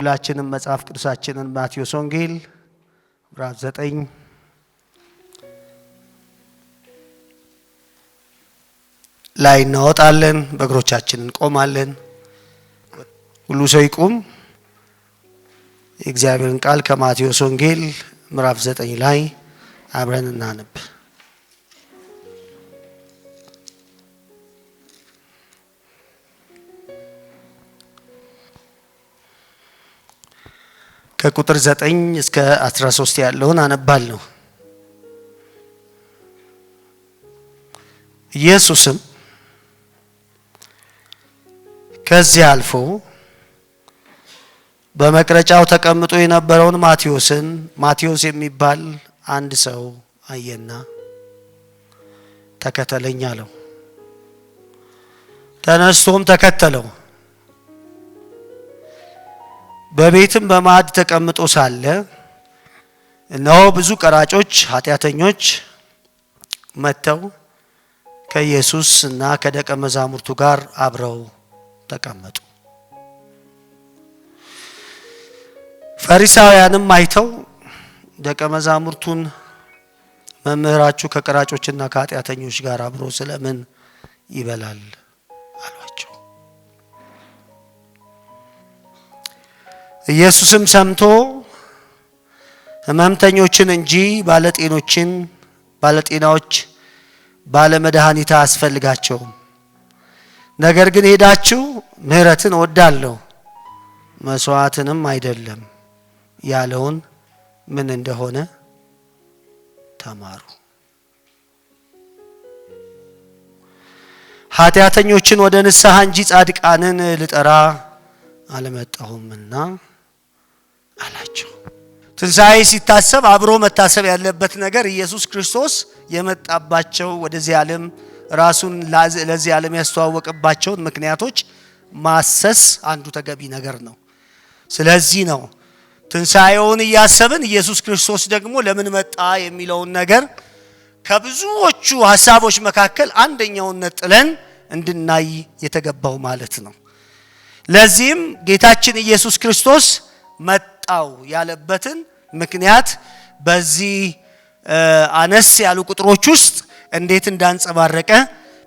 ሁላችንም መጽሐፍ ቅዱሳችንን ማቴዎስ ወንጌል ምዕራፍ 9 ላይ እናወጣለን። በእግሮቻችን እንቆማለን። ሁሉ ሰው ይቁም። የእግዚአብሔርን ቃል ከማቴዎስ ወንጌል ምዕራፍ 9 ላይ አብረን እናነብ። ከቁጥር 9 እስከ 13 ያለውን አነባለሁ። ኢየሱስም ከዚያ አልፎ በመቅረጫው ተቀምጦ የነበረውን ማቴዎስ የሚባል አንድ ሰው አየና ተከተለኝ አለው። ተነስቶም ተከተለው። በቤትም በማዕድ ተቀምጦ ሳለ እነሆ ብዙ ቀራጮች ኃጢአተኞች መጥተው ከኢየሱስ እና ከደቀ መዛሙርቱ ጋር አብረው ተቀመጡ። ፈሪሳውያንም አይተው ደቀ መዛሙርቱን መምህራችሁ ከቀራጮችና ከኃጢአተኞች ጋር አብሮ ስለምን ይበላል አሏቸው። ኢየሱስም ሰምቶ ሕመምተኞችን እንጂ ባለጤናዎች ባለመድኃኒት አያስፈልጋቸውም፣ ነገር ግን ሄዳችሁ ምሕረትን እወዳለሁ መስዋዕትንም አይደለም ያለውን ምን እንደሆነ ተማሩ። ኃጢአተኞችን ወደ ንስሐ እንጂ ጻድቃንን ልጠራ አልመጣሁምና አላቸው። ትንሣኤ ሲታሰብ አብሮ መታሰብ ያለበት ነገር ኢየሱስ ክርስቶስ የመጣባቸው ወደዚህ ዓለም ራሱን ለዚህ ዓለም ያስተዋወቀባቸውን ምክንያቶች ማሰስ አንዱ ተገቢ ነገር ነው። ስለዚህ ነው ትንሣኤውን እያሰብን ኢየሱስ ክርስቶስ ደግሞ ለምን መጣ የሚለውን ነገር ከብዙዎቹ ሐሳቦች መካከል አንደኛውን ነጥለን እንድናይ የተገባው ማለት ነው። ለዚህም ጌታችን ኢየሱስ ክርስቶስ መጣው ያለበትን ምክንያት በዚህ አነስ ያሉ ቁጥሮች ውስጥ እንዴት እንዳንጸባረቀ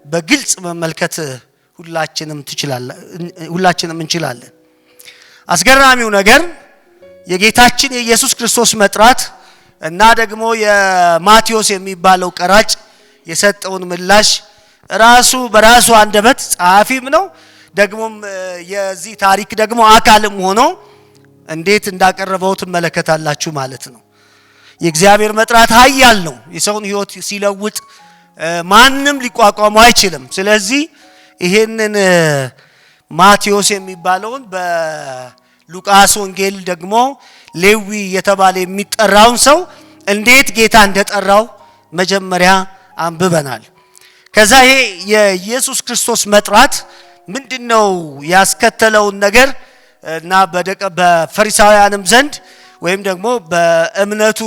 በግልጽ መመልከት ሁላችንም እንችላለን። አስገራሚው ነገር የጌታችን የኢየሱስ ክርስቶስ መጥራት እና ደግሞ የማቴዎስ የሚባለው ቀራጭ የሰጠውን ምላሽ በራሱ አንደበት ጸሐፊም ነው ደግሞም የዚህ ታሪክ ደግሞ አካልም ሆኖ እንዴት እንዳቀረበው ትመለከታላችሁ ማለት ነው። የእግዚአብሔር መጥራት ኃያል ነው። የሰውን ሕይወት ሲለውጥ ማንም ሊቋቋመው አይችልም። ስለዚህ ይሄንን ማቴዎስ የሚባለውን በሉቃስ ወንጌል ደግሞ ሌዊ የተባለ የሚጠራውን ሰው እንዴት ጌታ እንደጠራው መጀመሪያ አንብበናል። ከዛ ይሄ የኢየሱስ ክርስቶስ መጥራት ምንድነው ያስከተለውን ነገር እና በፈሪሳውያንም ዘንድ ወይም ደግሞ በእምነቱ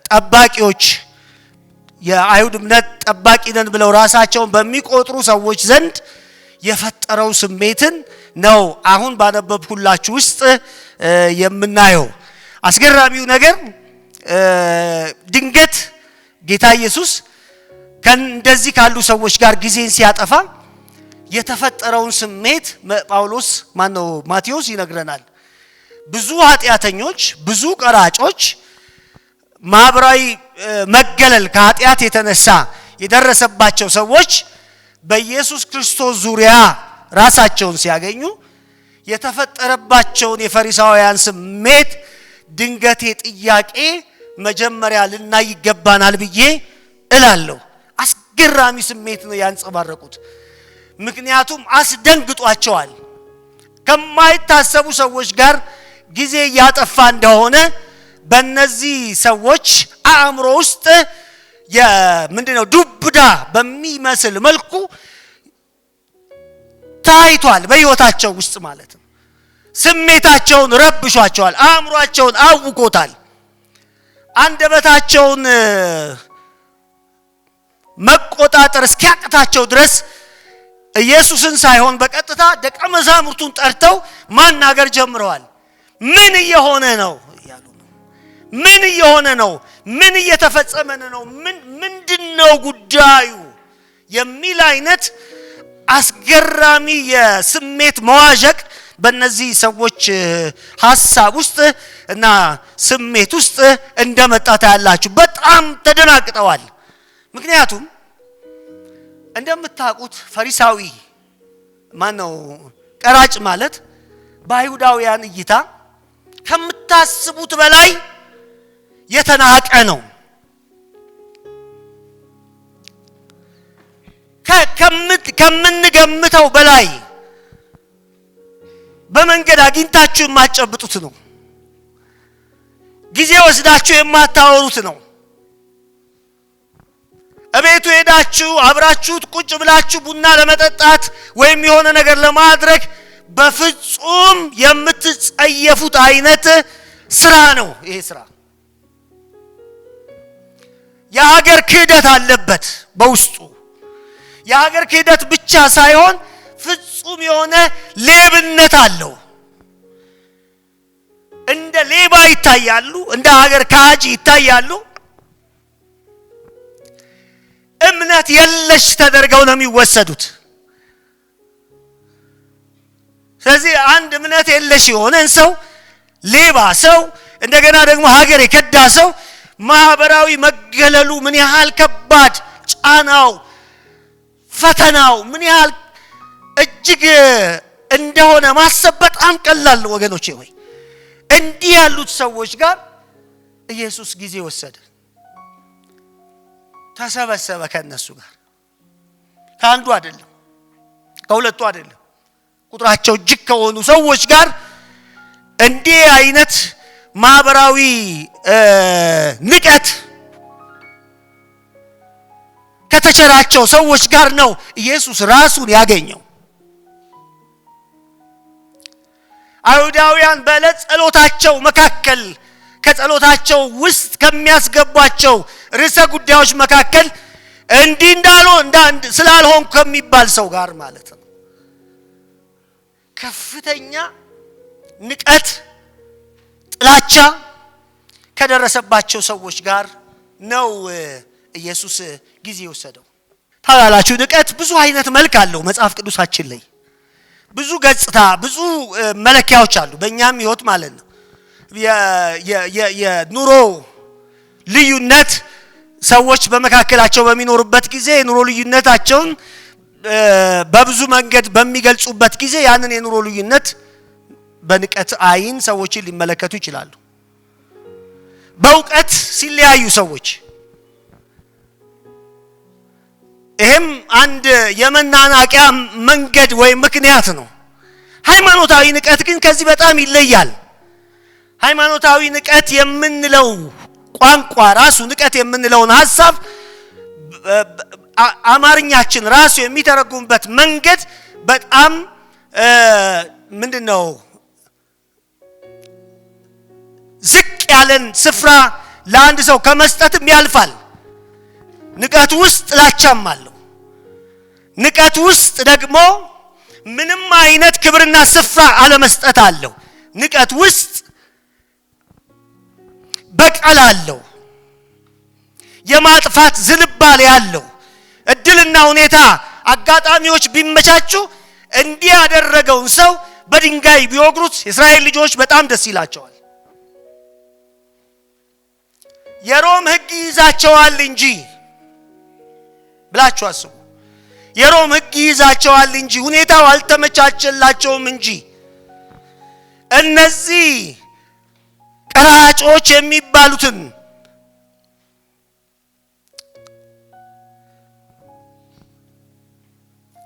ጠባቂዎች የአይሁድ እምነት ጠባቂ ነን ብለው ራሳቸውን በሚቆጥሩ ሰዎች ዘንድ የፈጠረው ስሜትን ነው አሁን ባነበብኩላችሁ ውስጥ የምናየው። አስገራሚው ነገር ድንገት ጌታ ኢየሱስ ከእንደዚህ ካሉ ሰዎች ጋር ጊዜን ሲያጠፋ የተፈጠረውን ስሜት ማቴዎስ ይነግረናል። ብዙ ኃጢአተኞች፣ ብዙ ቀራጮች ማህበራዊ መገለል ከኃጢአት የተነሳ የደረሰባቸው ሰዎች በኢየሱስ ክርስቶስ ዙሪያ ራሳቸውን ሲያገኙ የተፈጠረባቸውን የፈሪሳውያን ስሜት ድንገቴ ጥያቄ መጀመሪያ ልናይ ይገባናል ብዬ እላለሁ። አስገራሚ ስሜት ነው ያንጸባረቁት። ምክንያቱም አስደንግጧቸዋል። ከማይታሰቡ ሰዎች ጋር ጊዜ ያጠፋ እንደሆነ በእነዚህ ሰዎች አእምሮ ውስጥ ዱብዳ በሚመስል መልኩ ታይቷል። በሕይወታቸው ውስጥ ማለት ነው። ስሜታቸውን ረብሿቸዋል። አእምሯቸውን አውቆታል። አንደበታቸውን መቆጣጠር እስኪያቅታቸው ድረስ ኢየሱስን ሳይሆን በቀጥታ ደቀ መዛሙርቱን ጠርተው ማናገር ጀምረዋል። ምን እየሆነ ነው ያሉ ነው። ምን እየሆነ ነው? ምን እየተፈጸመ ነው? ምንድነው ጉዳዩ የሚል አይነት አስገራሚ የስሜት መዋዠቅ በእነዚህ ሰዎች ሐሳብ ውስጥ እና ስሜት ውስጥ እንደመጣ ታያላችሁ። በጣም ተደናግጠዋል። ምክንያቱም እንደምታውቁት ፈሪሳዊ ማነው ቀራጭ ማለት በአይሁዳውያን እይታ ከምታስቡት በላይ የተናቀ ነው። ከምንገምተው በላይ በመንገድ አግኝታችሁ የማትጨብጡት ነው። ጊዜ ወስዳችሁ የማታወሩት ነው። እቤቱ ሄዳችሁ አብራችሁት ቁጭ ብላችሁ ቡና ለመጠጣት ወይም የሆነ ነገር ለማድረግ በፍጹም የምትጸየፉት አይነት ስራ ነው ይሄ ስራ። የሀገር ክህደት አለበት በውስጡ። የሀገር ክህደት ብቻ ሳይሆን ፍጹም የሆነ ሌብነት አለው። እንደ ሌባ ይታያሉ፣ እንደ ሀገር ካጂ ይታያሉ። እምነት የለሽ ተደርገው ነው የሚወሰዱት። ስለዚህ አንድ እምነት የለሽ የሆነን ሰው ሌባ ሰው እንደገና ደግሞ ሀገር የከዳ ሰው ማህበራዊ መገለሉ ምን ያህል ከባድ ጫናው ፈተናው ምን ያህል እጅግ እንደሆነ ማሰብ በጣም ቀላል ወገኖቼ ሆይ እንዲህ ያሉት ሰዎች ጋር ኢየሱስ ጊዜ ወሰደ። ተሰበሰበ ከነሱ ጋር ከአንዱ አይደለም ከሁለቱ አይደለም ቁጥራቸው እጅግ ከሆኑ ሰዎች ጋር እንዲህ አይነት ማህበራዊ ንቀት ከተቸራቸው ሰዎች ጋር ነው ኢየሱስ ራሱን ያገኘው። አይሁዳውያን በዕለት ጸሎታቸው መካከል ከጸሎታቸው ውስጥ ከሚያስገቧቸው ርዕሰ ጉዳዮች መካከል እንዲህ ስላልሆን ከሚባል ሰው ጋር ማለት ነው ከፍተኛ ንቀት ጥላቻ ከደረሰባቸው ሰዎች ጋር ነው ኢየሱስ ጊዜ ወሰደው። ታላላችሁ ንቀት ብዙ አይነት መልክ አለው መጽሐፍ ቅዱሳችን ላይ ብዙ ገጽታ ብዙ መለኪያዎች አሉ በእኛም ህይወት ማለት ነው። የኑሮ ልዩነት ሰዎች በመካከላቸው በሚኖሩበት ጊዜ የኑሮ ልዩነታቸውን በብዙ መንገድ በሚገልጹበት ጊዜ ያንን የኑሮ ልዩነት በንቀት አይን ሰዎችን ሊመለከቱ ይችላሉ። በእውቀት ሲለያዩ ሰዎች ይሄም አንድ የመናናቂያ መንገድ ወይ ምክንያት ነው። ሃይማኖታዊ ንቀት ግን ከዚህ በጣም ይለያል። ሃይማኖታዊ ንቀት የምንለው ቋንቋ ራሱ ንቀት የምንለውን ሐሳብ አማርኛችን ራሱ የሚተረጉምበት መንገድ በጣም ምንድነው ዝቅ ያለን ስፍራ ለአንድ ሰው ከመስጠትም ያልፋል። ንቀት ውስጥ ጥላቻም አለው። ንቀት ውስጥ ደግሞ ምንም አይነት ክብርና ስፍራ አለመስጠት አለው። ንቀት ውስጥ በቀል አለው። የማጥፋት ዝንባሌ ያለው እድልና ሁኔታ አጋጣሚዎች ቢመቻቹ እንዲህ ያደረገውን ሰው በድንጋይ ቢወግሩት የእስራኤል ልጆች በጣም ደስ ይላቸዋል። የሮም ሕግ ይዛቸዋል እንጂ ብላችሁ አስቡ። የሮም ሕግ ይዛቸዋል እንጂ ሁኔታው አልተመቻቸላቸውም እንጂ እነዚህ ቀራጮች የሚባሉትን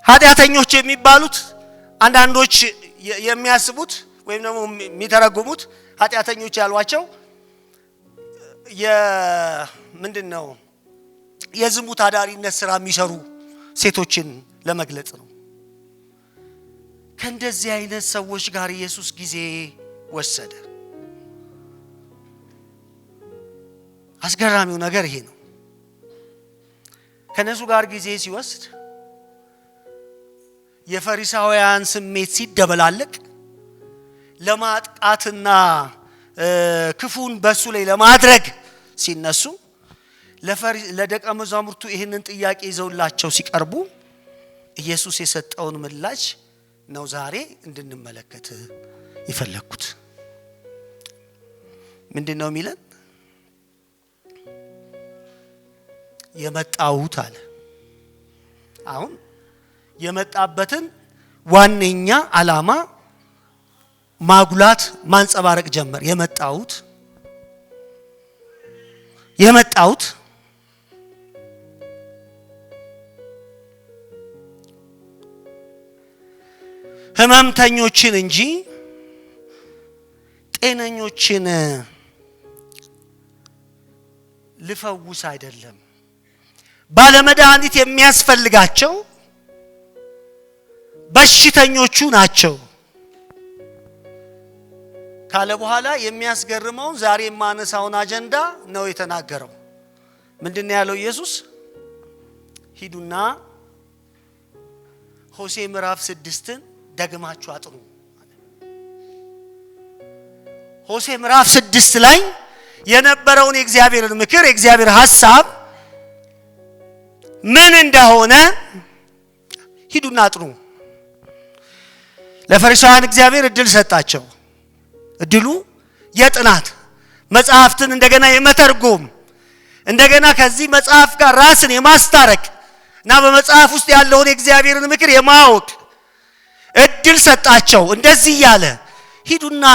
ኃጢአተኞች የሚባሉት አንዳንዶች የሚያስቡት ወይም ደግሞ የሚተረጉሙት ኃጢአተኞች ያሏቸው ምንድነው የዝሙት አዳሪነት ስራ የሚሰሩ ሴቶችን ለመግለጽ ነው። ከእንደዚህ አይነት ሰዎች ጋር ኢየሱስ ጊዜ ወሰደ። አስገራሚው ነገር ይሄ ነው። ከነሱ ጋር ጊዜ ሲወስድ የፈሪሳውያን ስሜት ሲደበላለቅ ለማጥቃትና ክፉን በሱ ላይ ለማድረግ ሲነሱ ለደቀ መዛሙርቱ ይህንን ጥያቄ ይዘውላቸው ሲቀርቡ ኢየሱስ የሰጠውን ምላሽ ነው ዛሬ እንድንመለከት ይፈለኩት። ምንድነው የሚለን? የመጣሁት አለ። አሁን የመጣበትን ዋነኛ ዓላማ ማጉላት ማንጸባረቅ ጀመር። የመጣሁት ህመምተኞችን እንጂ ጤነኞችን ልፈውስ አይደለም። ባለመድኃኒት የሚያስፈልጋቸው በሽተኞቹ ናቸው ካለ በኋላ የሚያስገርመው ዛሬ ማነሳውን አጀንዳ ነው የተናገረው። ምንድነው ያለው ኢየሱስ? ሂዱና ሆሴ ምዕራፍ 6ን ደግማችሁ አጥኑ። ሆሴ ምዕራፍ 6 ላይ የነበረውን የእግዚአብሔርን ምክር የእግዚአብሔር ሐሳብ ምን እንደሆነ ሂዱና አጥኑ። ለፈሪሳውያን እግዚአብሔር እድል ሰጣቸው። እድሉ የጥናት መጽሐፍትን እንደገና የመተርጎም እንደገና ከዚህ መጽሐፍ ጋር ራስን የማስታረቅ እና በመጽሐፍ ውስጥ ያለውን የእግዚአብሔርን ምክር የማወቅ እድል ሰጣቸው። እንደዚህ ያለ ሂዱና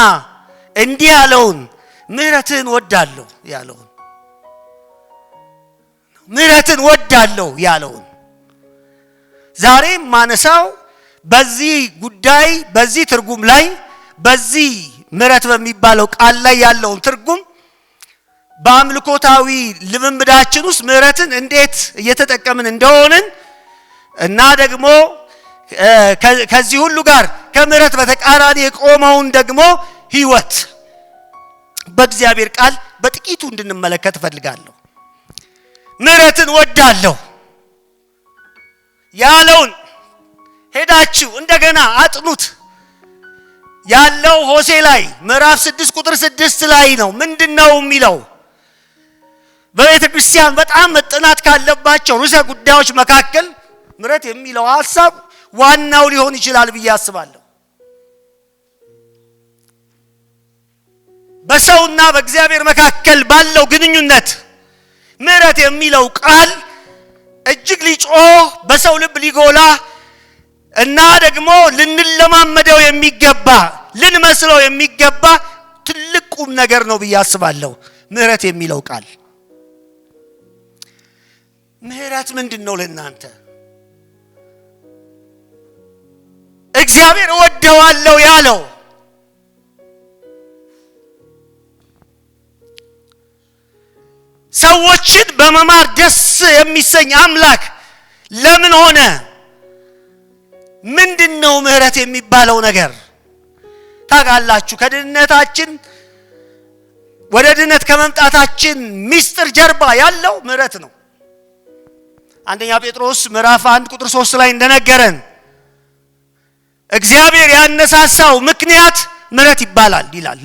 እንዲህ ያለውን ምህረትን ወዳለው ያለውን ዛሬ ማነሳው በዚህ ጉዳይ በዚህ ትርጉም ላይ በዚህ ምህረት በሚባለው ቃል ላይ ያለውን ትርጉም በአምልኮታዊ ልምምዳችን ውስጥ ምህረትን እንዴት እየተጠቀምን እንደሆንን እና ደግሞ ከዚህ ሁሉ ጋር ከምህረት በተቃራኒ የቆመውን ደግሞ ህይወት በእግዚአብሔር ቃል በጥቂቱ እንድንመለከት ፈልጋለሁ። ምህረትን ወዳለው ያለውን ሄዳችሁ እንደገና አጥኑት ያለው ሆሴ ላይ ምዕራፍ 6 ቁጥር 6 ላይ ነው። ምንድነው የሚለው? በቤተ ክርስቲያን በጣም መጠናት ካለባቸው ርዕሰ ጉዳዮች መካከል ምህረት የሚለው ሐሳብ ዋናው ሊሆን ይችላል ብዬ አስባለሁ። በሰውና በእግዚአብሔር መካከል ባለው ግንኙነት ምህረት የሚለው ቃል እጅግ ሊጮህ በሰው ልብ ሊጎላ እና ደግሞ ልንለማመደው የሚገባ ልንመስለው የሚገባ ትልቅ ቁም ነገር ነው ብዬ አስባለሁ። ምህረት የሚለው ቃል ምህረት ምንድነው ለእናንተ? እግዚአብሔር ወደዋለው ያለው ሰዎችን በመማር ደስ የሚሰኝ አምላክ ለምን ሆነ? ምንድነው ምህረት የሚባለው ነገር? ታውቃላችሁ ከድነታችን ወደ ድነት ከመምጣታችን ሚስጥር ጀርባ ያለው ምህረት ነው። አንደኛ ጴጥሮስ ምዕራፍ 1 ቁጥር 3 ላይ እንደነገረን እግዚአብሔር ያነሳሳው ምክንያት ምህረት ይባላል ይላል።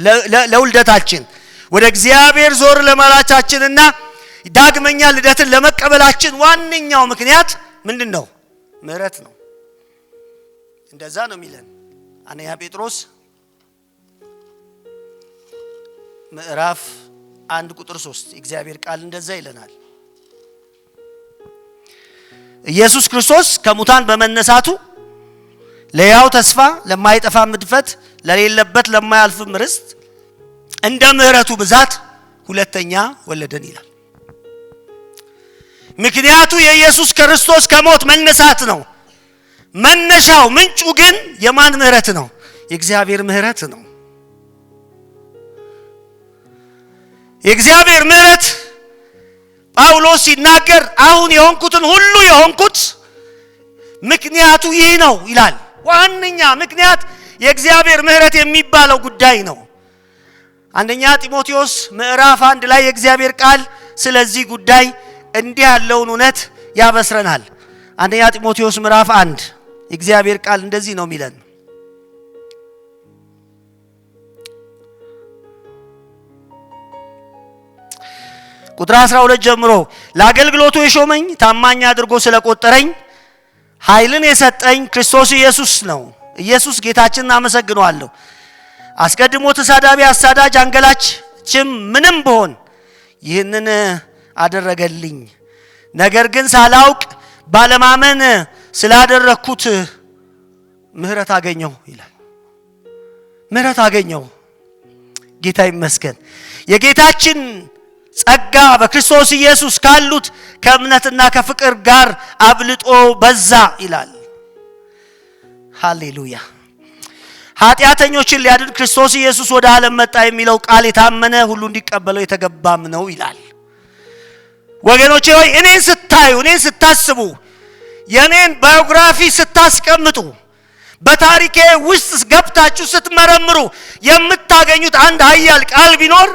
ለውልደታችን ወደ እግዚአብሔር ዞር ለማላቻችንና ዳግመኛ ልደትን ለመቀበላችን ዋነኛው ምክንያት ምንድነው? ምህረት ነው። እንደዛ ነው የሚለን አንደኛ ጴጥሮስ ምዕራፍ 1 ቁጥር 3 እግዚአብሔር ቃል እንደዛ ይለናል። ኢየሱስ ክርስቶስ ከሙታን በመነሳቱ ለያው ተስፋ ለማይጠፋ ምድፈት ለሌለበት ለማያልፍም ርስት እንደ ምህረቱ ብዛት ሁለተኛ ወለደን ይላል። ምክንያቱ የኢየሱስ ክርስቶስ ከሞት መነሳት ነው። መነሻው ምንጩ ግን የማን ምህረት ነው? የእግዚአብሔር ምህረት ነው። የእግዚአብሔር ምህረት ጳውሎስ ሲናገር አሁን የሆንኩትን ሁሉ የሆንኩት ምክንያቱ ይህ ነው ይላል። ዋነኛ ምክንያት የእግዚአብሔር ምህረት የሚባለው ጉዳይ ነው። አንደኛ ጢሞቴዎስ ምዕራፍ 1 ላይ የእግዚአብሔር ቃል ስለዚህ ጉዳይ እንዲህ ያለውን እውነት ያበስረናል። አንደኛ ጢሞቴዎስ ምዕራፍ 1 የእግዚአብሔር ቃል እንደዚህ ነው የሚለን። ቁጥር 12 ጀምሮ ለአገልግሎቱ የሾመኝ ታማኝ አድርጎ ስለቆጠረኝ ኃይልን የሰጠኝ ክርስቶስ ኢየሱስ ነው። ኢየሱስ ጌታችንን አመሰግነዋለሁ። አስቀድሞ ተሳዳቢ፣ አሳዳጅ፣ አንገላችም ምንም ብሆን ይህንን አደረገልኝ። ነገር ግን ሳላውቅ ባለማመን ስላደረኩት ምህረት አገኘው ይላል። ምህረት አገኘው። ጌታ ይመስገን። የጌታችን ጸጋ በክርስቶስ ኢየሱስ ካሉት ከእምነትና ከፍቅር ጋር አብልጦ በዛ ይላል። ሃሌሉያ። ኃጢአተኞችን ሊያድን ክርስቶስ ኢየሱስ ወደ ዓለም መጣ የሚለው ቃል የታመነ ሁሉ እንዲቀበለው የተገባም ነው ይላል። ወገኖቼ ሆይ እኔን ስታዩ፣ እኔን ስታስቡ፣ የኔን ባዮግራፊ ስታስቀምጡ፣ በታሪኬ ውስጥ ገብታችሁ ስትመረምሩ የምታገኙት አንድ ኃያል ቃል ቢኖር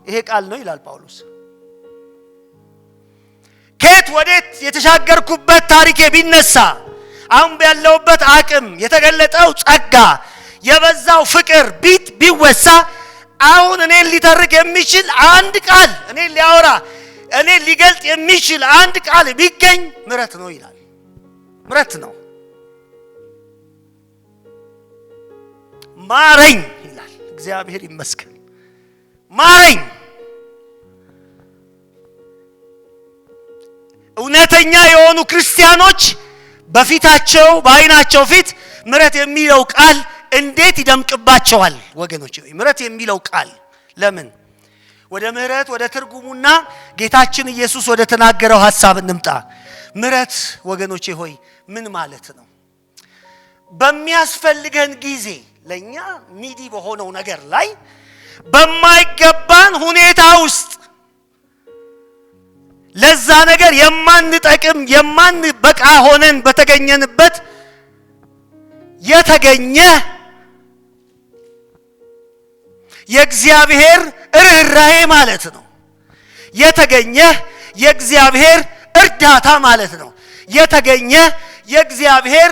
ይሄ ቃል ነው ይላል ጳውሎስ። ከየት ወዴት የተሻገርኩበት ታሪኬ ቢነሳ፣ አሁን ያለውበት አቅም፣ የተገለጠው ጸጋ፣ የበዛው ፍቅር ቢወሳ፣ አሁን እኔን ሊተርክ የሚችል አንድ ቃል፣ እኔን ሊያወራ፣ እኔን ሊገልጥ የሚችል አንድ ቃል ቢገኝ ምህረት ነው ይላል። ምህረት ነው። ማረኝ ይላል። እግዚአብሔር ይመስገን። ማረኝ። እውነተኛ የሆኑ ክርስቲያኖች በፊታቸው በአይናቸው ፊት ምህረት የሚለው ቃል እንዴት ይደምቅባቸዋል ወገኖች። ምህረት የሚለው ቃል ለምን? ወደ ምህረት ወደ ትርጉሙና ጌታችን ኢየሱስ ወደ ተናገረው ሐሳብ እንምጣ። ምህረት ወገኖቼ ሆይ ምን ማለት ነው? በሚያስፈልገን ጊዜ ለኛ ኒዲ በሆነው ነገር ላይ በማይገባን ሁኔታ ውስጥ ለዛ ነገር የማንጠቅም የማንበቃ ሆነን በተገኘንበት የተገኘ የእግዚአብሔር ርህራሄ ማለት ነው። የተገኘ የእግዚአብሔር እርዳታ ማለት ነው። የተገኘ የእግዚአብሔር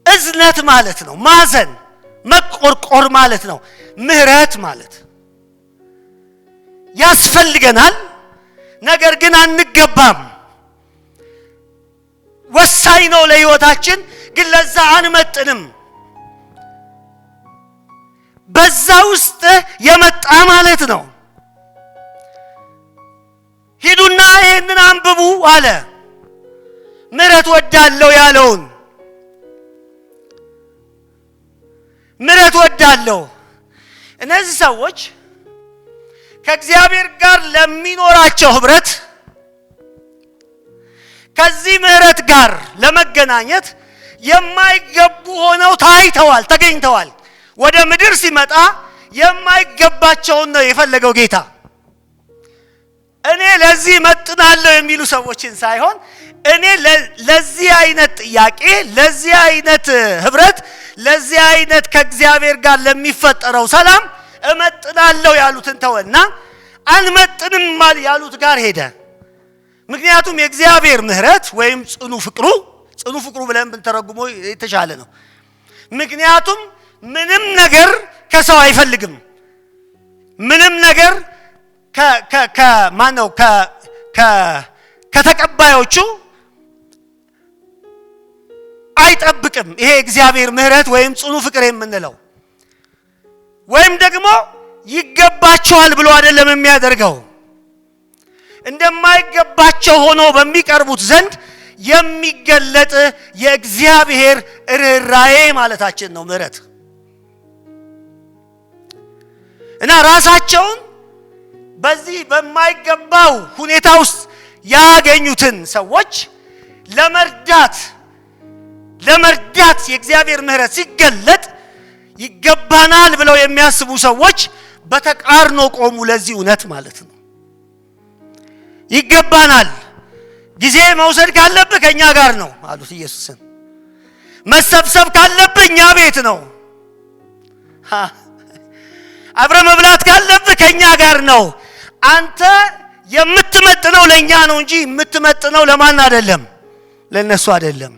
እዝነት ማለት ነው። ማዘን፣ መቆርቆር ማለት ነው። ምህረት ማለት ያስፈልገናል፣ ነገር ግን አንገባም። ወሳኝ ነው ለህይወታችን፣ ግን ለዛ አንመጥንም። በዛ ውስጥ የመጣ ማለት ነው። ሂዱና ይሄንን አንብቡ አለ። ምህረት ወዳለው ያለውን ምህረት ወዳለው። እነዚህ ሰዎች ከእግዚአብሔር ጋር ለሚኖራቸው ህብረት ከዚህ ምህረት ጋር ለመገናኘት የማይገቡ ሆነው ታይተዋል፣ ተገኝተዋል። ወደ ምድር ሲመጣ የማይገባቸውን ነው የፈለገው ጌታ። እኔ ለዚህ መጥናለሁ የሚሉ ሰዎችን ሳይሆን እኔ ለዚህ አይነት ጥያቄ፣ ለዚህ አይነት ህብረት፣ ለዚህ አይነት ከእግዚአብሔር ጋር ለሚፈጠረው ሰላም እመጥናለሁ ያሉትን ተወና አልመጥንም ያሉት ጋር ሄደ። ምክንያቱም የእግዚአብሔር ምህረት ወይም ጽኑ ፍቅሩ ብለን ብንተረጉሞ የተሻለ ነው። ምክንያቱም ምንም ነገር ከሰው አይፈልግም። ምንም ነገር ከማነው ከተቀባዮቹ አይጠብቅም። ይሄ እግዚአብሔር ምህረት ወይም ጽኑ ፍቅር የምንለው ወይም ደግሞ ይገባቸዋል ብሎ አይደለም የሚያደርገው። እንደማይገባቸው ሆኖ በሚቀርቡት ዘንድ የሚገለጥ የእግዚአብሔር ርህራሄ ማለታችን ነው ምህረት። እና ራሳቸውን በዚህ በማይገባው ሁኔታ ውስጥ ያገኙትን ሰዎች ለመርዳት የእግዚአብሔር ምህረት ሲገለጥ ይገባናል ብለው የሚያስቡ ሰዎች በተቃርኖ ቆሙ። ለዚህ እውነት ማለት ነው። ይገባናል፣ ጊዜ መውሰድ ካለብህ ከኛ ጋር ነው አሉት ኢየሱስን። መሰብሰብ ካለብህ እኛ ቤት ነው። አብረ መብላት ካለብህ ከኛ ጋር ነው። አንተ የምትመጥነው ለኛ ነው እንጂ የምትመጥነው ለማን አይደለም፣ ለነሱ አይደለም።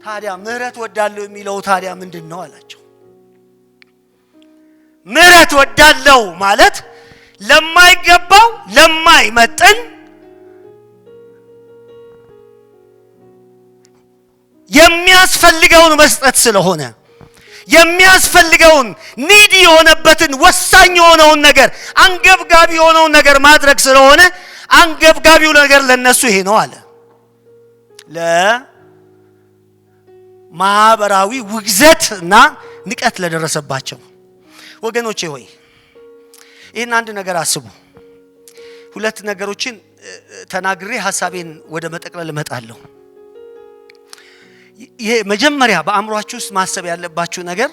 ታዲያ ምህረት ወዳለው የሚለው ታዲያ ምንድነው አላቸው። ምህረት ወዳለው ማለት ለማይገባው ለማይመጥን የሚያስፈልገውን መስጠት ስለሆነ የሚያስፈልገውን ኒዲ የሆነበትን ወሳኝ የሆነውን ነገር አንገብጋቢ የሆነውን ነገር ማድረግ ስለሆነ አንገብጋቢው ነገር ለነሱ ይሄ ነው አለ። ለማህበራዊ ውግዘትና ንቀት ለደረሰባቸው ወገኖቼ ሆይ ይሄን አንድ ነገር አስቡ። ሁለት ነገሮችን ተናግሬ ሐሳቤን ወደ መጠቅለል እመጣለሁ። ይሄ መጀመሪያ በአእምሮአችሁ ውስጥ ማሰብ ያለባችሁ ነገር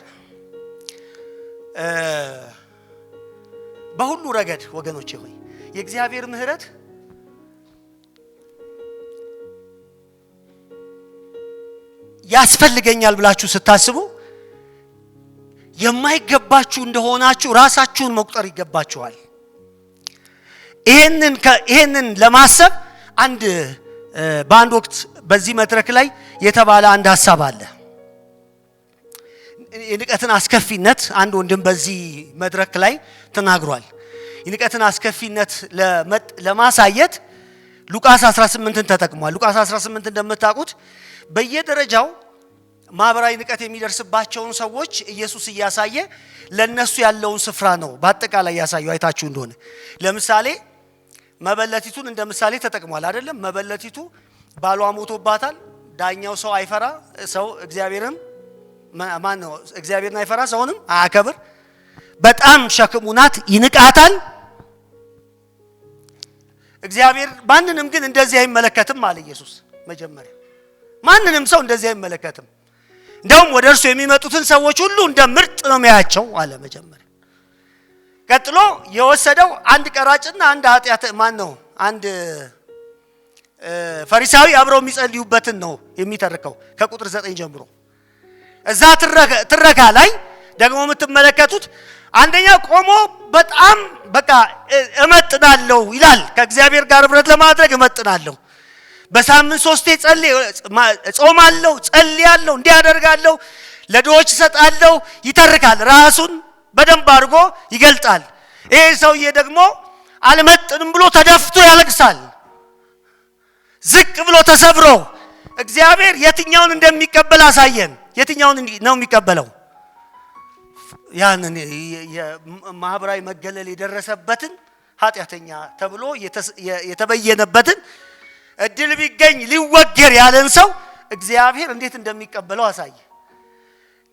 በሁሉ ረገድ ወገኖቼ ሆይ የእግዚአብሔር ምህረት ያስፈልገኛል ብላችሁ ስታስቡ የማይገባችሁ እንደሆናችሁ ራሳችሁን መቁጠር ይገባችኋል። ይሄንን ለማሰብ በአንድ ወቅት በዚህ መድረክ ላይ የተባለ አንድ ሐሳብ አለ። የንቀትን አስከፊነት አንድ ወንድም በዚህ መድረክ ላይ ተናግሯል። የንቀትን አስከፊነት ለማሳየት ሉቃስ 18ን ተጠቅሟል። ሉቃስ 18 እንደምታውቁት በየደረጃው ማህበራዊ ንቀት የሚደርስባቸውን ሰዎች ኢየሱስ እያሳየ ለነሱ ያለውን ስፍራ ነው በአጠቃላይ ያሳየው። አይታችሁ እንደሆነ ለምሳሌ መበለቲቱን እንደምሳሌ ተጠቅሟል አይደለም? መበለቲቱ ባሏ ሞቶባታል። ዳኛው ሰው አይፈራ፣ ሰው እግዚአብሔርን አይፈራ፣ ሰውንም አያከብር። በጣም ሸክሙ ናት፣ ይንቃታል። እግዚአብሔር ማንንም ግን እንደዚህ አይመለከትም አለ ኢየሱስ። መጀመሪያ ማንንም ሰው እንደዚህ አይመለከትም። እንደውም ወደ እርሱ የሚመጡትን ሰዎች ሁሉ እንደ ምርጥ ነው የሚያያቸው አለ መጀመሪያ። ቀጥሎ የወሰደው አንድ ቀራጭና አንድ አንድ ፈሪሳዊ አብረው የሚጸልዩበትን ነው የሚተርከው ከቁጥር 9 ጀምሮ። እዛ ትረካ ላይ ደግሞ የምትመለከቱት አንደኛ ቆሞ በጣም በቃ እመጥናለሁ ይላል። ከእግዚአብሔር ጋር ህብረት ለማድረግ እመጥናለሁ፣ በሳምንት 3 ጾማለሁ፣ ጸልያለሁ፣ እንዲያደርጋለሁ፣ ለድሆች እሰጣለሁ ይተርካል። ራሱን በደንብ አድርጎ ይገልጣል። ይሄ ሰውዬ ደግሞ አልመጥንም ብሎ ተደፍቶ ያለቅሳል። ዝቅ ብሎ ተሰብሮ እግዚአብሔር የትኛውን እንደሚቀበል አሳየን። የትኛውን ነው የሚቀበለው? ያንን የማህበራዊ መገለል የደረሰበትን ኃጢአተኛ ተብሎ የተበየነበትን እድል ቢገኝ ሊወገር ያለን ሰው እግዚአብሔር እንዴት እንደሚቀበለው አሳየ።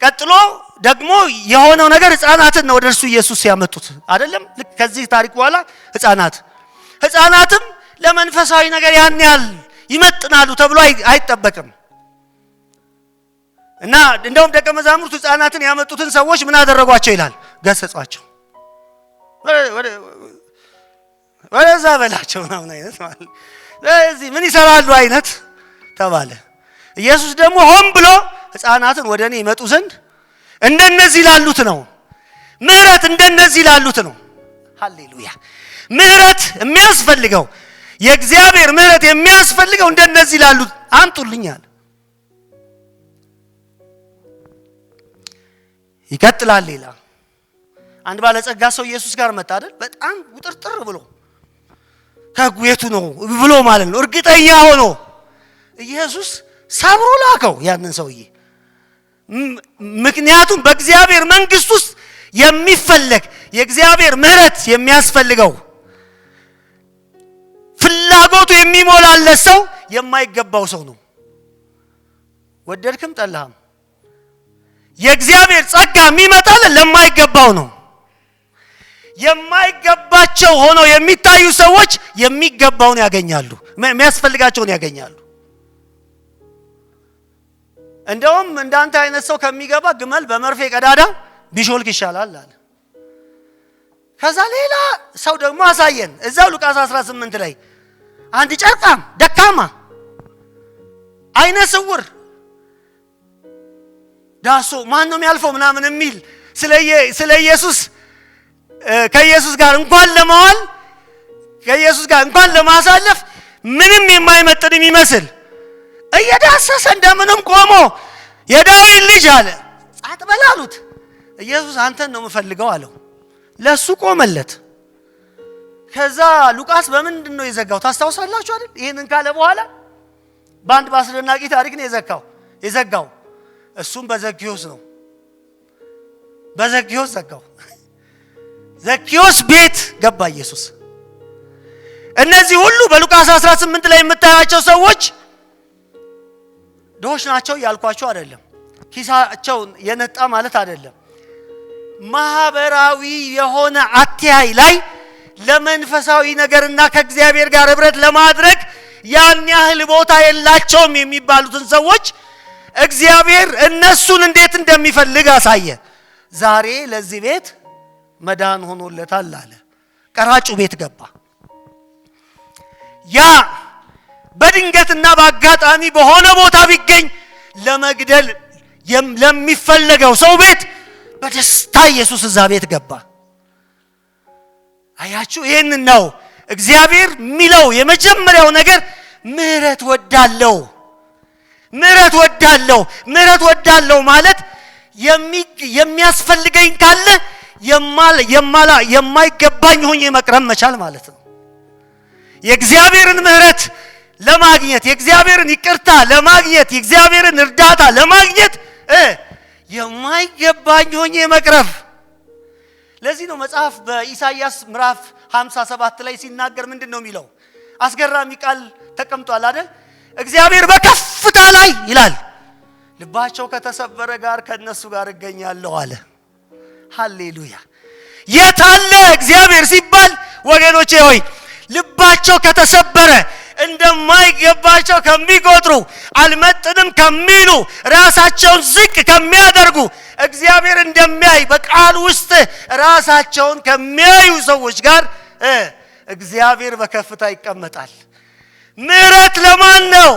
ቀጥሎ ደግሞ የሆነው ነገር ህፃናትን ነው ወደርሱ ኢየሱስ ያመጡት አይደለም? ልክ ከዚህ ታሪክ በኋላ ህፃናትም ለመንፈሳዊ ነገር ያን ያህል ይመጥናሉ ተብሎ አይጠበቅም። እና እንደውም ደቀ መዛሙርቱ ህፃናትን ያመጡትን ሰዎች ምን አደረጓቸው ይላል? ገሰጿቸው። ወደዛ በላቸው ነው አይነት ማለት ስለዚህ ምን ይሰራሉ አይነት ተባለ። ኢየሱስ ደግሞ ሆን ብሎ ህፃናትን ወደኔ ይመጡ ዘንድ እንደነዚህ ላሉት ነው። ምህረት እንደነዚህ ላሉት ነው። ሃሌሉያ! ምህረት የሚያስፈልገው የእግዚአብሔር ምህረት የሚያስፈልገው እንደነዚህ ላሉት አምጡልኛል። ይቀጥላል። ሌላ አንድ ባለጸጋ ሰው ኢየሱስ ጋር መጣ አይደል? በጣም ውጥርጥር ብሎ ከጉየቱ ነው ብሎ ማለት ነው እርግጠኛ ሆኖ ኢየሱስ ሰብሮ ላከው ያንን ሰውዬ። ምክንያቱም በእግዚአብሔር መንግስት ውስጥ የሚፈለግ የእግዚአብሔር ምህረት የሚያስፈልገው ፍላጎቱ የሚሞላለት ሰው የማይገባው ሰው ነው። ወደድክም ጠላህም የእግዚአብሔር ጸጋ የሚመጣልን ለማይገባው ነው። የማይገባቸው ሆነው የሚታዩ ሰዎች የሚገባውን ያገኛሉ፣ የሚያስፈልጋቸውን ያገኛሉ። እንደውም እንዳንተ አይነት ሰው ከሚገባ ግመል በመርፌ ቀዳዳ ቢሾልክ ይሻላል አለ። ከዛ ሌላ ሰው ደግሞ አሳየን እዛው ሉቃስ 18 ላይ አንድ ጨርቃም ደካማ አይነ ስውር ዳሶ ማን ነው የሚያልፈው ምናምን የሚል ስለ ኢየሱስ ከኢየሱስ ጋር እንኳን ለማዋል ከኢየሱስ ጋር እንኳን ለማሳለፍ ምንም የማይመጥን የሚመስል እየዳሰሰ እንደምንም ቆሞ የዳዊት ልጅ አለ። ጻት በል አሉት። ኢየሱስ አንተን ነው የምፈልገው አለው። ለሱ ቆመለት። ከዛ ሉቃስ በምንድን ነው የዘጋው ታስታውሳላችሁ አይደል? ይሄንን ካለ በኋላ በአንድ ባስደናቂ ታሪክ ነው የዘጋው። እሱም በዘኪዮስ ነው። በዘኪዮስ ዘጋው። ዘኪዮስ ቤት ገባ ኢየሱስ። እነዚህ ሁሉ በሉቃስ 18 ላይ የምታያቸው ሰዎች ድሆች ናቸው ያልኳቸው አይደለም። ኪሳቸው የነጣ ማለት አይደለም። ማህበራዊ የሆነ አትያይ ላይ ለመንፈሳዊ ነገርና ከእግዚአብሔር ጋር ህብረት ለማድረግ ያን ያህል ቦታ የላቸውም የሚባሉትን ሰዎች እግዚአብሔር እነሱን እንዴት እንደሚፈልግ አሳየ። ዛሬ ለዚህ ቤት መዳን ሆኖለታል አለ። ቀራጩ ቤት ገባ። ያ በድንገትና በአጋጣሚ በሆነ ቦታ ቢገኝ ለመግደል ለሚፈለገው ሰው ቤት በደስታ ኢየሱስ እዛ ቤት ገባ። አያችሁ፣ ይሄን ነው እግዚአብሔር ሚለው የመጀመሪያው ነገር ምህረት ወዳለው። ምህረት ወዳለው ማለት የሚያስፈልገኝ ካለ የማይገባኝ ሆኜ መቅረብ መቻል ማለት ነው። የእግዚአብሔርን ምህረት ለማግኘት፣ የእግዚአብሔርን ይቅርታ ለማግኘት፣ የእግዚአብሔርን እርዳታ ለማግኘት የማይገባኝ ሆኜ መቅረብ። ለዚህ ነው መጽሐፍ በኢሳይያስ ምዕራፍ 57 ላይ ሲናገር ምንድነው የሚለው? አስገራሚ ቃል ተቀምጧል አይደል? እግዚአብሔር በከፍታ ላይ ይላል ልባቸው ከተሰበረ ጋር ከነሱ ጋር እገኛለሁ አለ። ሃሌሉያ! የታለ እግዚአብሔር ሲባል ወገኖቼ ሆይ ልባቸው ከተሰበረ እንደማይገባቸው ከሚቆጥሩ አልመጥንም ከሚሉ ራሳቸውን ዝቅ ከሚያደርጉ እግዚአብሔር እንደሚያይ በቃል ውስጥ ራሳቸውን ከሚያዩ ሰዎች ጋር እግዚአብሔር በከፍታ ይቀመጣል። ምህረት ለማን ነው?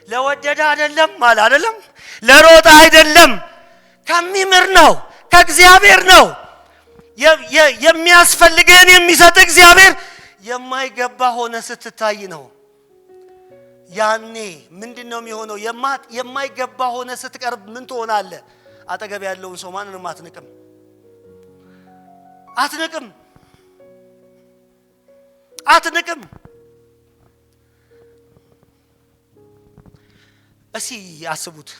ለወደደ አይደለም ማለት አይደለም፣ ለሮጣ አይደለም፣ ከሚምር ነው፣ ከእግዚአብሔር ነው። የሚያስፈልገን የሚሰጥ እግዚአብሔር የማይገባ ሆነ ስትታይ ነው። ያኔ ምንድነው የሚሆነው? የማይገባ ሆነ ስትቀርብ ምን ትሆናለህ? አጠገብ ያለውን ሰው ማንንም አትንቅም። እሺ አስቡት፣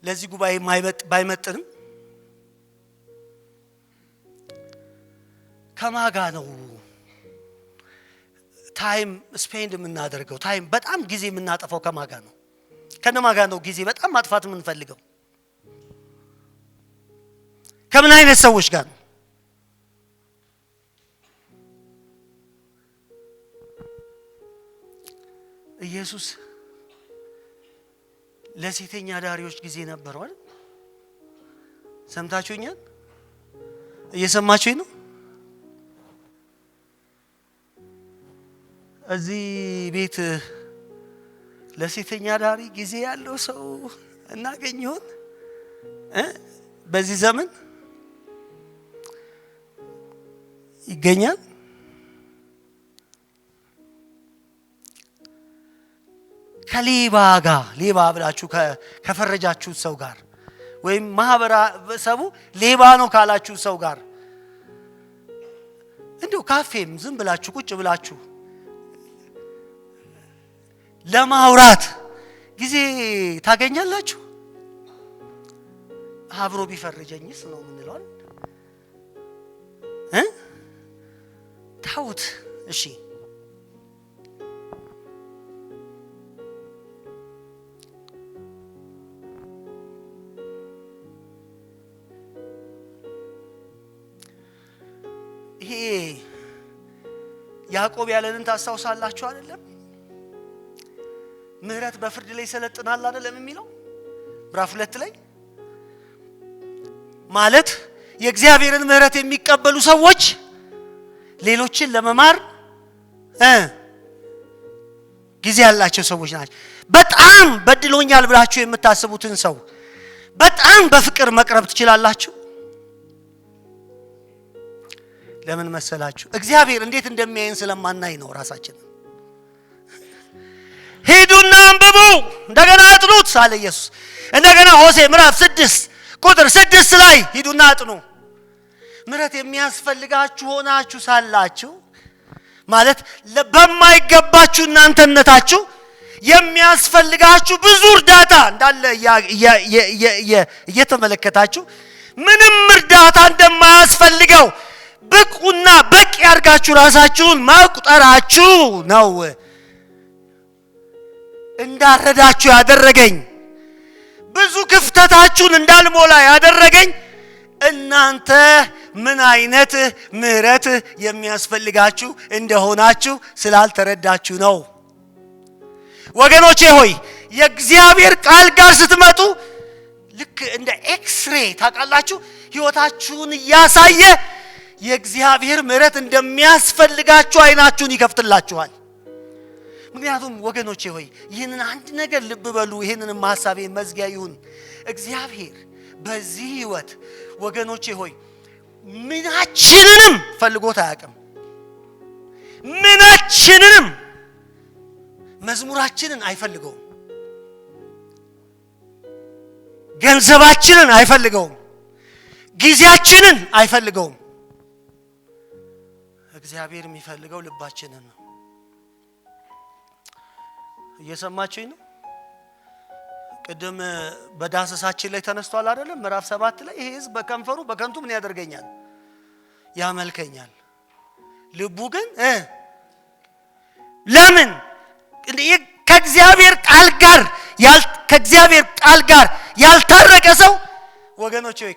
ለዚህ ጉባኤ ባይመጥንም ከማጋ ነው ታይም ስፔንድ የምናደርገው? ታይም በጣም ጊዜ የምናጠፋው ከማጋ ነው? ከነማጋ ነው ጊዜ በጣም ማጥፋት የምንፈልገው? ከምን አይነት ሰዎች ጋር ነው? ኢየሱስ ለሴተኛ ዳሪዎች ጊዜ ነበረው አይደል? ሰምታችሁኛል? እየሰማችሁኝ ነው? እዚህ ቤት ለሴተኛ ዳሪ ጊዜ ያለው ሰው እናገኝ ይሆን? በዚህ ዘመን ይገኛል? ከሌባ ጋር ሌባ ብላችሁ ከፈረጃችሁ ሰው ጋር ወይም ማህበረሰቡ ሌባ ነው ካላችሁ ሰው ጋር እንዴው ካፌም ዝም ብላችሁ ቁጭ ብላችሁ ለማውራት ጊዜ ታገኛላችሁ? አብሮ ቢፈርጀኝስ ነው ምንለው? ታውት እሺ ይሄ ያዕቆብ ያለንን ታስታውሳላችሁ አይደለም? ምህረት በፍርድ ላይ ይሰለጥናል አይደለም የሚለው ምዕራፍ 2 ላይ ማለት የእግዚአብሔርን ምህረት የሚቀበሉ ሰዎች ሌሎችን ለመማር ጊዜ ያላቸው ሰዎች ናቸው። በጣም በድሎኛል ብላችሁ የምታስቡትን ሰው በጣም በፍቅር መቅረብ ትችላላችሁ። ለምን መሰላችሁ? እግዚአብሔር እንዴት እንደሚያየን ስለማናይ ነው ራሳችን። ሂዱና አንብቡ እንደገና አጥኑት አለ ኢየሱስ። እንደገና ሆሴዕ ምዕራፍ 6 ቁጥር 6 ላይ ሂዱና አጥኑ። ምሕረት የሚያስፈልጋችሁ ሆናችሁ ሳላችሁ ማለት በማይገባችሁ እናንተነታችሁ የሚያስፈልጋችሁ ብዙ እርዳታ እንዳለ እየተመለከታችሁ ምንም እርዳታ እንደማያስፈልገው ብቁና በቂ ያርጋችሁ ራሳችሁን ማቁጠራችሁ ነው እንዳረዳችሁ ያደረገኝ። ብዙ ክፍተታችሁን እንዳልሞላ ያደረገኝ እናንተ ምን አይነት ምሕረት የሚያስፈልጋችሁ እንደሆናችሁ ስላልተረዳችሁ ነው። ወገኖቼ ሆይ የእግዚአብሔር ቃል ጋር ስትመጡ ልክ እንደ ኤክስሬ ታውቃላችሁ፣ ሕይወታችሁን እያሳየ የእግዚአብሔር ምሕረት እንደሚያስፈልጋችሁ አይናችሁን ይከፍትላችኋል። ምክንያቱም ወገኖቼ ሆይ ይህንን አንድ ነገር ልብ በሉ፣ ይህንንም ሐሳቤ መዝጊያ ይሁን። እግዚአብሔር በዚህ ሕይወት ወገኖቼ ሆይ ምናችንንም ፈልጎት አያውቅም። ምናችንንም መዝሙራችንን አይፈልገውም፣ ገንዘባችንን አይፈልገውም፣ ጊዜያችንን አይፈልገውም። እግዚአብሔር የሚፈልገው ልባችንን ነው። እየሰማችሁኝ ነው? ቅድም በዳሰሳችን ላይ ተነስቷል አይደለም? ምዕራፍ 7 ላይ ይሄ ሕዝብ በከንፈሩ በከንቱ ምን ያደርገኛል? ያመልከኛል። ልቡ ግን ለምን ከእግዚአብሔር ቃል ጋር ያልታረቀ ሰው ወገኖች ሆይ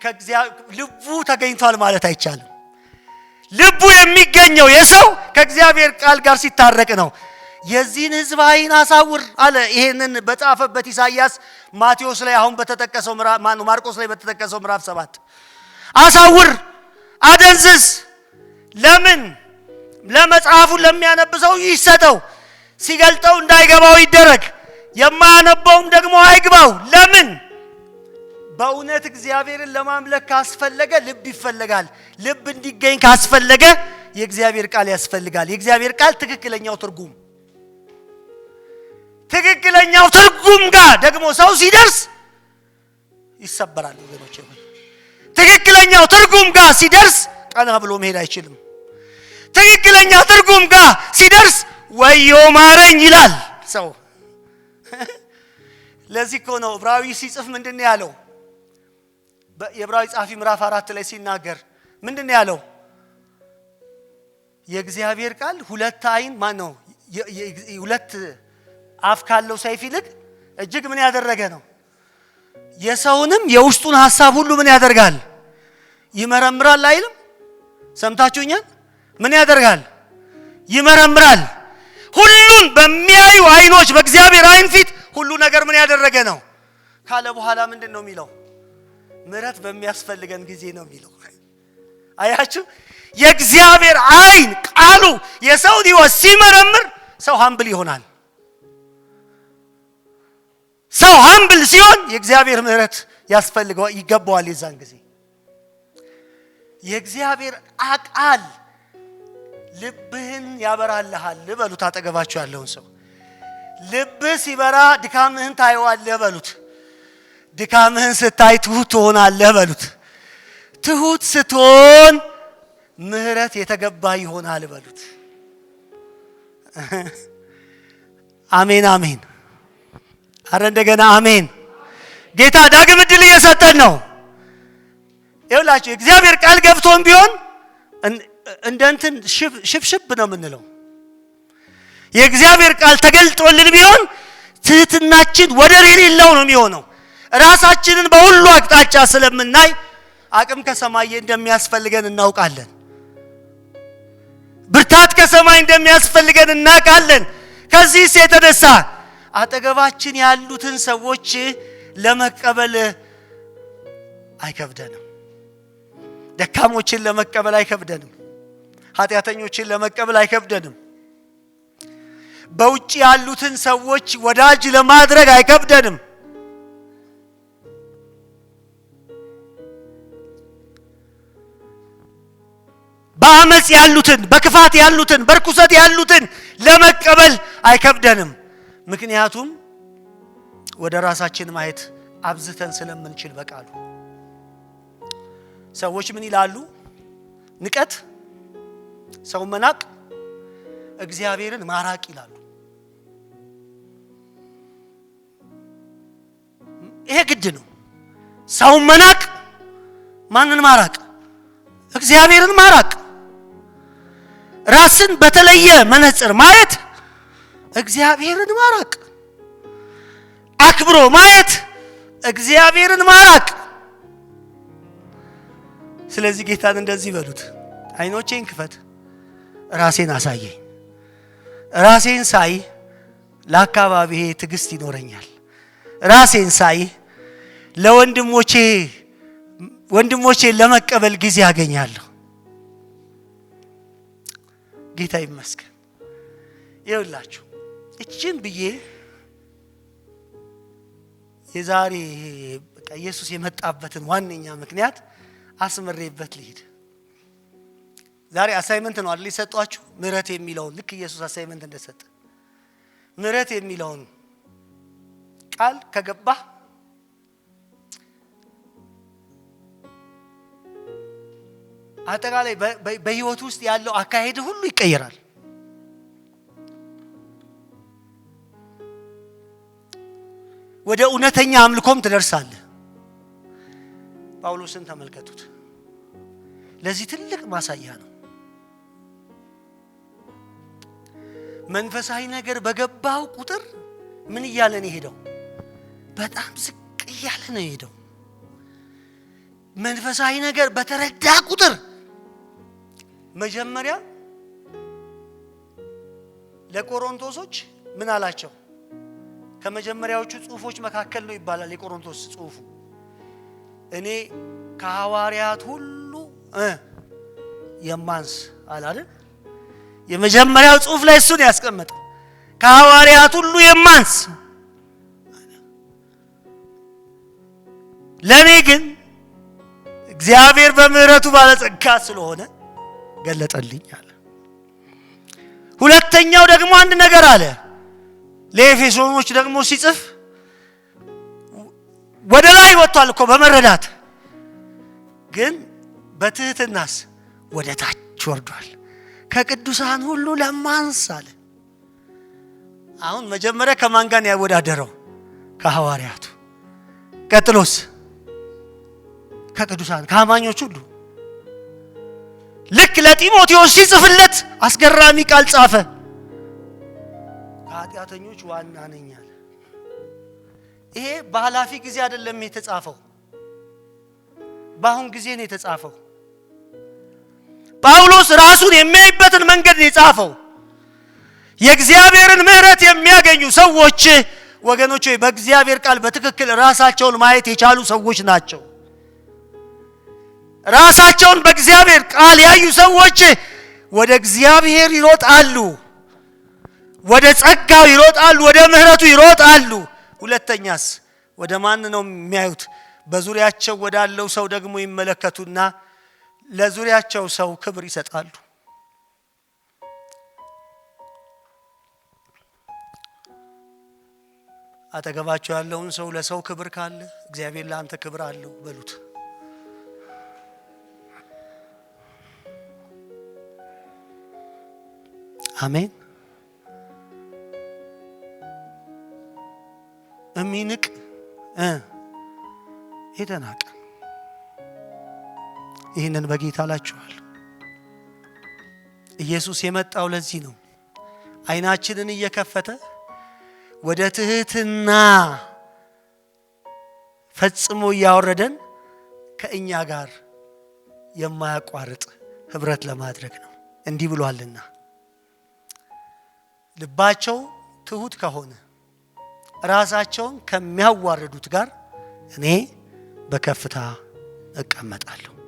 ልቡ ተገኝቷል ማለት አይቻልም። ልቡ የሚገኘው የሰው ከእግዚአብሔር ቃል ጋር ሲታረቅ ነው። የዚህን ሕዝብ ዓይን አሳውር አለ። ይሄንን በጻፈበት ኢሳይያስ ማቴዎስ ላይ አሁን በተጠቀሰው ማርቆስ ላይ በተጠቀሰው ምዕራፍ 7 አሳውር፣ አደንዝዝ። ለምን? ለመጽሐፉ ለሚያነብሰው ይሰጠው፣ ሲገልጠው እንዳይገባው ይደረግ፣ የማያነበውም ደግሞ አይግባው። ለምን? በእውነት እግዚአብሔርን ለማምለክ ካስፈለገ ልብ ይፈልጋል። ልብ እንዲገኝ ካስፈለገ የእግዚአብሔር ቃል ያስፈልጋል። የእግዚአብሔር ቃል ትክክለኛው ትርጉም ጋር ደግሞ ሰው ሲደርስ ይሰበራል። ወገኖቼ ሆይ ትክክለኛው ትርጉም ጋር ሲደርስ ቀና ብሎ መሄድ አይችልም። ትክክለኛው ትርጉም ጋር ሲደርስ ወዮ ማረኝ ይላል ሰው። ለዚህ እኮ ነው ዕብራዊ ሲጽፍ ምንድነው ያለው? የዕብራዊ ጻፊ ምዕራፍ 4 ላይ ሲናገር ምንድነው ያለው? የእግዚአብሔር ቃል ሁለት አይን ነው ሁለት አፍ ካለው ሰይፍ ይልቅ እጅግ ምን ያደረገ ነው? የሰውንም የውስጡን ሐሳብ ሁሉ ምን ያደርጋል? ይመረምራል አይልም? ሰምታችሁኛል? ምን ያደርጋል? ይመረምራል። ሁሉን በሚያዩ አይኖች በእግዚአብሔር አይን ፊት ሁሉ ነገር ምን ያደረገ ነው ካለ በኋላ ምንድን ነው የሚለው? ምሕረት በሚያስፈልገን ጊዜ ነው የሚለው። አያችሁ፣ የእግዚአብሔር አይን ቃሉ የሰውን ሕይወት ሲመረምር ሰው ሀምብል ይሆናል። ሰው ሀምብል ሲሆን የእግዚአብሔር ምሕረት ያስፈልገዋል፣ ይገባዋል። የዛን ጊዜ የእግዚአብሔር ቃል ልብህን ያበራልሃል። በሉት አጠገባችሁ ያለውን ሰው ልብህ ሲበራ ድካምህን ታየዋለህ በሉት። ድካምህን ስታይ ትሁት ትሆናለህ በሉት። ትሁት ስትሆን ምሕረት የተገባ ይሆናል በሉት። አሜን አሜን። አረ እንደገና አሜን። ጌታ ዳግም እድል እየሰጠን ነው። ይኸውላችሁ እግዚአብሔር ቃል ገብቶን ቢሆን እንደ እንትን ሽብሽብ ነው የምንለው። የእግዚአብሔር ቃል ተገልጦልን ቢሆን ትህትናችን ወደር የሌለው ነው የሚሆነው። ራሳችንን በሁሉ አቅጣጫ ስለምናይ አቅም ከሰማይ እንደሚያስፈልገን እናውቃለን። ብርታት ከሰማይ እንደሚያስፈልገን እናውቃለን። ከዚህስ የተነሳ አጠገባችን ያሉትን ሰዎች ለመቀበል አይከብደንም። ደካሞችን ለመቀበል አይከብደንም። ኃጢአተኞችን ለመቀበል አይከብደንም። በውጭ ያሉትን ሰዎች ወዳጅ ለማድረግ አይከብደንም። በአመጽ ያሉትን፣ በክፋት ያሉትን፣ በርኩሰት ያሉትን ለመቀበል አይከብደንም። ምክንያቱም ወደ ራሳችን ማየት አብዝተን ስለምንችል በቃሉ ሰዎች ምን ይላሉ? ንቀት፣ ሰው መናቅ፣ እግዚአብሔርን ማራቅ ይላሉ። ይሄ ግድ ነው። ሰው መናቅ፣ ማንን ማራቅ? እግዚአብሔርን ማራቅ። ራስን በተለየ መነጽር ማየት፣ እግዚአብሔርን ማራቅ። አክብሮ ማየት፣ እግዚአብሔርን ማራቅ። ስለዚህ ጌታን እንደዚህ በሉት፣ አይኖቼን ክፈት፣ ራሴን አሳየኝ። ራሴን ሳይ ለአካባቢዬ ትዕግስት ይኖረኛል። ራሴን ሳይ ወንድሞቼን ለመቀበል ጊዜ አገኛለሁ። ጌታ ይመስገን። ይኸውላችሁ እቺን ብዬ የዛሬ በቃ ኢየሱስ የመጣበትን ዋነኛ ምክንያት አስመሬበት ልሂድ። ዛሬ አሳይመንት ነው አይደል ይሰጧችሁ? ምህረት የሚለውን ልክ ኢየሱስ አሳይመንት እንደሰጠ ምህረት የሚለውን ቃል ከገባ አጠቃላይ በህይወት ውስጥ ያለው አካሄድ ሁሉ ይቀየራል። ወደ እውነተኛ አምልኮም ትደርሳለህ። ጳውሎስን ተመልከቱት። ለዚህ ትልቅ ማሳያ ነው። መንፈሳዊ ነገር በገባው ቁጥር ምን እያለ ነው ሄደው? በጣም ዝቅ እያለ ነው ሄደው። መንፈሳዊ ነገር በተረዳ ቁጥር መጀመሪያ ለቆሮንቶሶች ምን አላቸው? ከመጀመሪያዎቹ ጽሁፎች መካከል ነው ይባላል የቆሮንቶስ ጽሁፉ። እኔ ከሐዋርያት ሁሉ የማንስ አላልን? የመጀመሪያው ጽሁፍ ላይ እሱን ያስቀመጠው ከሐዋርያት ሁሉ የማንስ፣ ለኔ ግን እግዚአብሔር በምህረቱ ባለጸጋ ስለሆነ ገለጠልኝ አለ። ሁለተኛው ደግሞ አንድ ነገር አለ። ለኤፌሶኖች ደግሞ ሲጽፍ ወደ ላይ ወጥቷል እኮ በመረዳት ግን በትህትናስ ወደ ታች ወርዷል። ከቅዱሳን ሁሉ ለማንስ አለ። አሁን መጀመሪያ ከማን ጋር ያወዳደረው? ከሐዋርያቱ። ቀጥሎስ ከቅዱሳን ከአማኞች ሁሉ። ልክ ለጢሞቴዎስ ሲጽፍለት አስገራሚ ቃል ጻፈ። ከኃጢአተኞች ዋና ነኝ አለ። ይሄ በኃላፊ ጊዜ አይደለም የተጻፈው፣ በአሁን ጊዜ ነው የተጻፈው። ጳውሎስ ራሱን የሚያይበትን መንገድ ነው የጻፈው። የእግዚአብሔርን ምህረት የሚያገኙ ሰዎች ወገኖች በእግዚአብሔር ቃል በትክክል ራሳቸውን ማየት የቻሉ ሰዎች ናቸው። ራሳቸውን በእግዚአብሔር ቃል ያዩ ሰዎች ወደ እግዚአብሔር ይሮጣሉ፣ ወደ ጸጋው ይሮጣሉ፣ ወደ ምህረቱ ይሮጣሉ። ሁለተኛስ ወደ ማን ነው የሚያዩት? በዙሪያቸው ወዳለው ሰው ደግሞ ይመለከቱና ለዙሪያቸው ሰው ክብር ይሰጣሉ። አጠገባቸው ያለውን ሰው ለሰው ክብር ካለ እግዚአብሔር ለአንተ ክብር አለው በሉት። አሜን። እሚንቅ የተናቀ ይህንን በጌታ አላችኋል። ኢየሱስ የመጣው ለዚህ ነው። አይናችንን እየከፈተ ወደ ትህትና ፈጽሞ እያወረደን ከእኛ ጋር የማያቋርጥ ህብረት ለማድረግ ነው። እንዲህ ብሏልና ልባቸው ትሁት ከሆነ ራሳቸውን ከሚያዋርዱት ጋር እኔ በከፍታ እቀመጣለሁ።